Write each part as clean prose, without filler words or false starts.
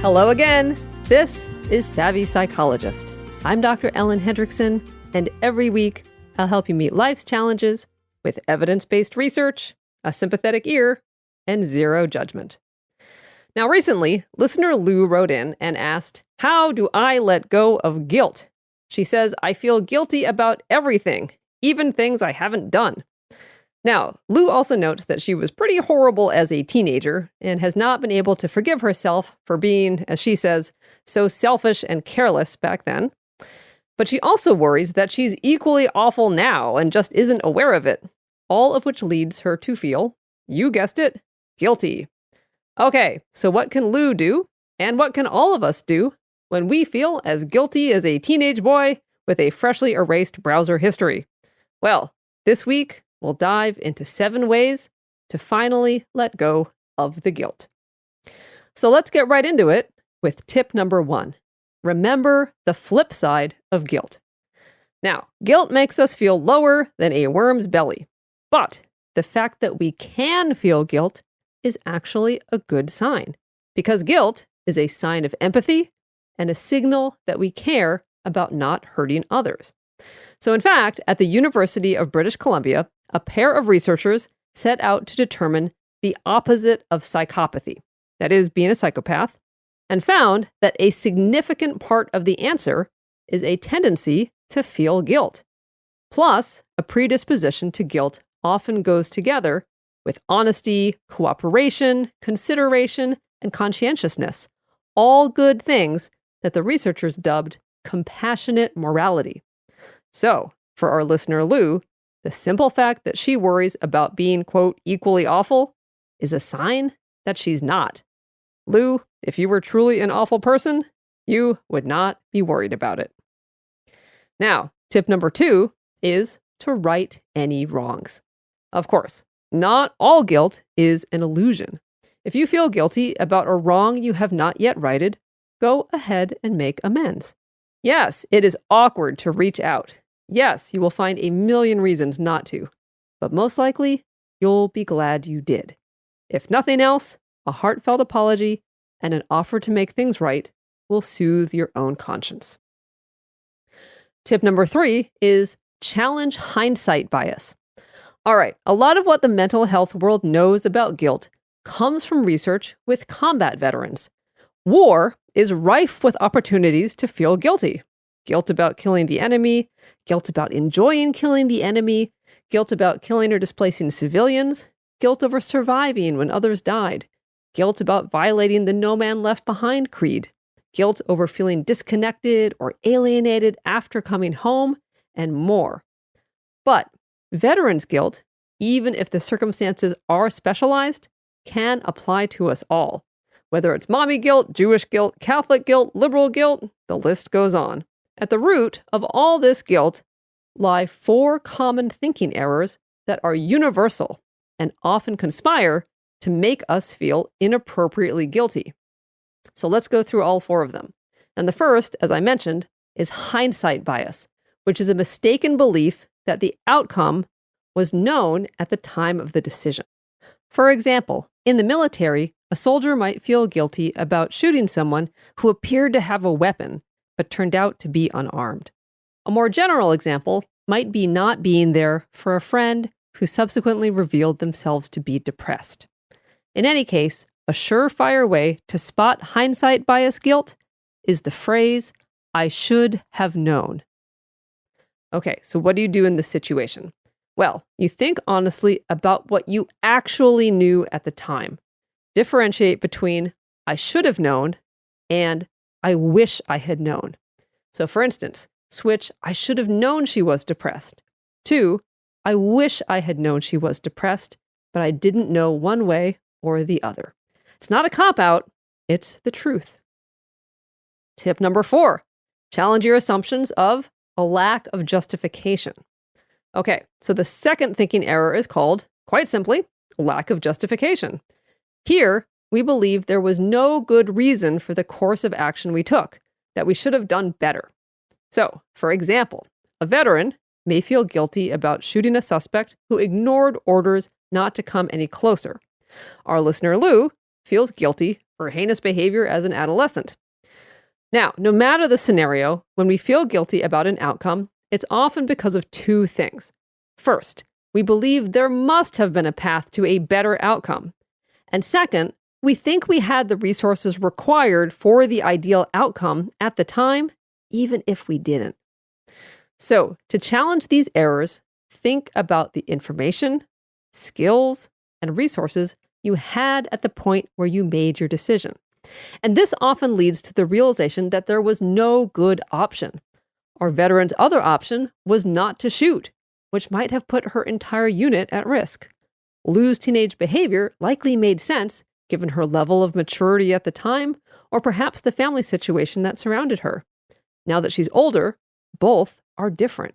Hello again. This is Savvy Psychologist. I'm Dr. Ellen Hendrickson, and every week I'll help you meet life's challenges with evidence-based research, a sympathetic ear, and zero judgment. Now, recently, listener Lou wrote in and asked, "How do I let go of guilt?" She says, "I feel guilty about everything, even things I haven't done." Now, Lou also notes that she was pretty horrible as a teenager and has not been able to forgive herself for being, as she says, so selfish and careless back then. But she also worries that she's equally awful now and just isn't aware of it, all of which leads her to feel, you guessed it, guilty. Okay, so what can Lou do, and what can all of us do when we feel as guilty as a teenage boy with a freshly erased browser history? Well, this week, we'll dive into 7 ways to finally let go of the guilt. So let's get right into it with tip number 1. Remember the flip side of guilt. Now, guilt makes us feel lower than a worm's belly, but the fact that we can feel guilt is actually a good sign, because guilt is a sign of empathy and a signal that we care about not hurting others. So in fact, at the University of British Columbia, a pair of researchers set out to determine the opposite of psychopathy, that is, being a psychopath, and found that a significant part of the answer is a tendency to feel guilt. Plus, a predisposition to guilt often goes together with honesty, cooperation, consideration, and conscientiousness, all good things that the researchers dubbed compassionate morality. So, for our listener Lou, the simple fact that she worries about being, quote, equally awful is a sign that she's not. Lou, if you were truly an awful person, you would not be worried about it. Now, tip number 2 is to right any wrongs. Of course, not all guilt is an illusion. If you feel guilty about a wrong you have not yet righted, go ahead and make amends. Yes, it is awkward to reach out. Yes, you will find a million reasons not to, but most likely, you'll be glad you did. If nothing else, a heartfelt apology and an offer to make things right will soothe your own conscience. Tip number 3 is challenge hindsight bias. All right, a lot of what the mental health world knows about guilt comes from research with combat veterans. War is rife with opportunities to feel guilty. Guilt about killing the enemy, guilt about enjoying killing the enemy, guilt about killing or displacing civilians, guilt over surviving when others died, guilt about violating the no man left behind creed, guilt over feeling disconnected or alienated after coming home, and more. But veterans' guilt, even if the circumstances are specialized, can apply to us all. Whether it's mommy guilt, Jewish guilt, Catholic guilt, liberal guilt, the list goes on. At the root of all this guilt lie 4 common thinking errors that are universal and often conspire to make us feel inappropriately guilty. So let's go through all 4 of them. And the first, as I mentioned, is hindsight bias, which is a mistaken belief that the outcome was known at the time of the decision. For example, in the military, a soldier might feel guilty about shooting someone who appeared to have a weapon but turned out to be unarmed. A more general example might be not being there for a friend who subsequently revealed themselves to be depressed. In any case, a surefire way to spot hindsight bias guilt is the phrase, "I should have known." Okay, so what do you do in this situation? Well, you think honestly about what you actually knew at the time. Differentiate between "I should have known" and "I wish I had known." So for instance, switch "I should have known she was depressed" to "I wish I had known she was depressed, but I didn't know one way or the other." It's not a cop-out, it's the truth. Tip number 4, challenge your assumptions of a lack of justification. Okay, so the second thinking error is called, quite simply, lack of justification. Here, we believe there was no good reason for the course of action we took, that we should have done better. So, for example, a veteran may feel guilty about shooting a suspect who ignored orders not to come any closer. Our listener Lou feels guilty for heinous behavior as an adolescent. Now, no matter the scenario, when we feel guilty about an outcome, it's often because of two things. First, we believe there must have been a path to a better outcome. And second, we think we had the resources required for the ideal outcome at the time, even if we didn't. So, to challenge these errors, think about the information, skills, and resources you had at the point where you made your decision. And this often leads to the realization that there was no good option. Our veteran's other option was not to shoot, which might have put her entire unit at risk. Lou's teenage behavior likely made sense given her level of maturity at the time, or perhaps the family situation that surrounded her. Now that she's older, both are different.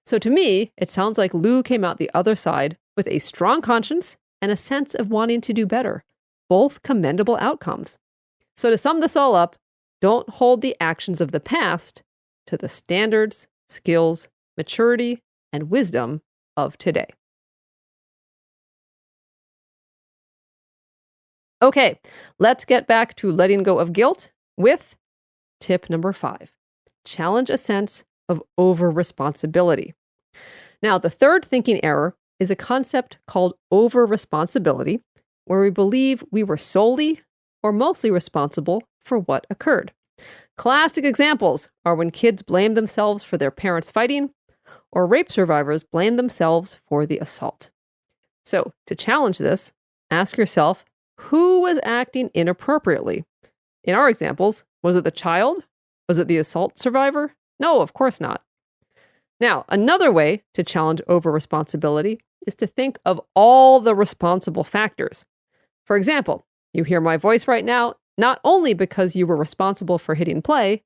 So to me, it sounds like Lou came out the other side with a strong conscience and a sense of wanting to do better, both commendable outcomes. So to sum this all up, don't hold the actions of the past to the standards, skills, maturity, and wisdom of today. Okay, let's get back to letting go of guilt with tip number 5. Challenge a sense of over-responsibility. Now, the third thinking error is a concept called over-responsibility, where we believe we were solely or mostly responsible for what occurred. Classic examples are when kids blame themselves for their parents fighting, or rape survivors blame themselves for the assault. So, to challenge this, ask yourself, who was acting inappropriately? In our examples, was it the child? Was it the assault survivor? No, of course not. Now, another way to challenge over-responsibility is to think of all the responsible factors. For example, you hear my voice right now, not only because you were responsible for hitting play,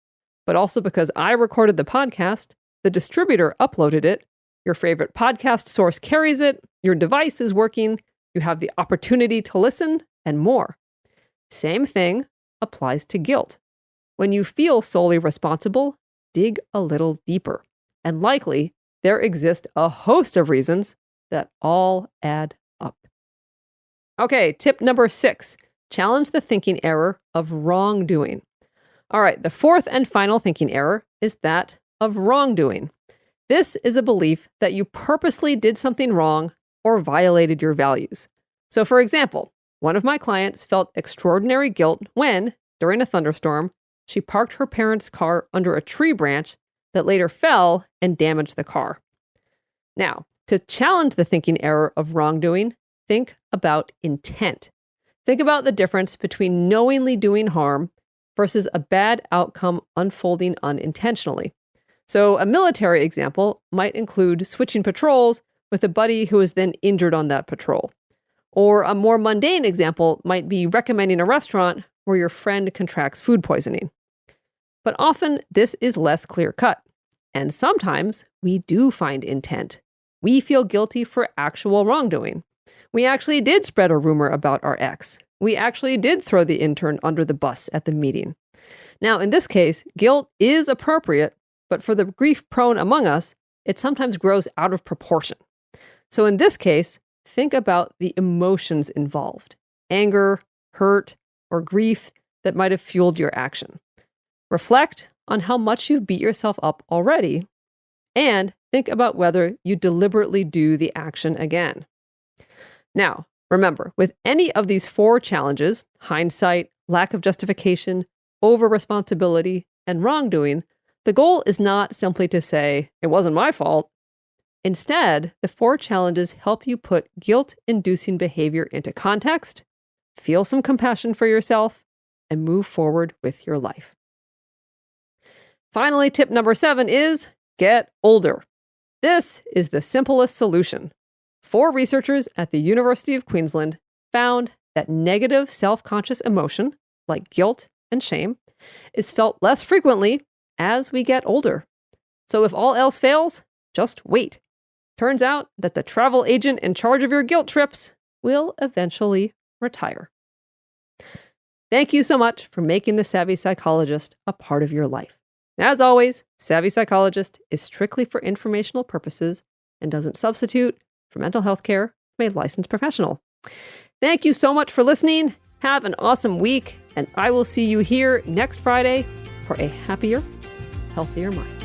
but also because I recorded the podcast, the distributor uploaded it, your favorite podcast source carries it, your device is working, you have the opportunity to listen, and more. Same thing applies to guilt. When you feel solely responsible, dig a little deeper. And likely, there exist a host of reasons that all add up. Okay, tip number 6. Challenge the thinking error of wrongdoing. All right, the fourth and final thinking error is that of wrongdoing. This is a belief that you purposely did something wrong or violated your values. So, for example, one of my clients felt extraordinary guilt when, during a thunderstorm, she parked her parents' car under a tree branch that later fell and damaged the car. Now, to challenge the thinking error of wrongdoing, think about intent. Think about the difference between knowingly doing harm versus a bad outcome unfolding unintentionally. So a military example might include switching patrols with a buddy who is then injured on that patrol. Or a more mundane example might be recommending a restaurant where your friend contracts food poisoning. But often this is less clear-cut. And sometimes we do find intent. We feel guilty for actual wrongdoing. We actually did spread a rumor about our ex. We actually did throw the intern under the bus at the meeting. Now, in this case, guilt is appropriate, but for the grief-prone among us, it sometimes grows out of proportion. So in this case, think about the emotions involved: anger, hurt, or grief that might have fueled your action. Reflect on how much you've beat yourself up already, and think about whether you deliberately do the action again. Now, remember, with any of these 4 challenges, hindsight, lack of justification, over-responsibility, and wrongdoing, the goal is not simply to say, it wasn't my fault. Instead, the 4 challenges help you put guilt-inducing behavior into context, feel some compassion for yourself, and move forward with your life. Finally, tip number 7 is get older. This is the simplest solution. 4 researchers at the University of Queensland found that negative self-conscious emotion, like guilt and shame, is felt less frequently as we get older. So if all else fails, just wait. Turns out that the travel agent in charge of your guilt trips will eventually retire. Thank you so much for making the Savvy Psychologist a part of your life. As always, Savvy Psychologist is strictly for informational purposes and doesn't substitute for mental health care from a licensed professional. Thank you so much for listening. Have an awesome week, and I will see you here next Friday for a happier, healthier mind.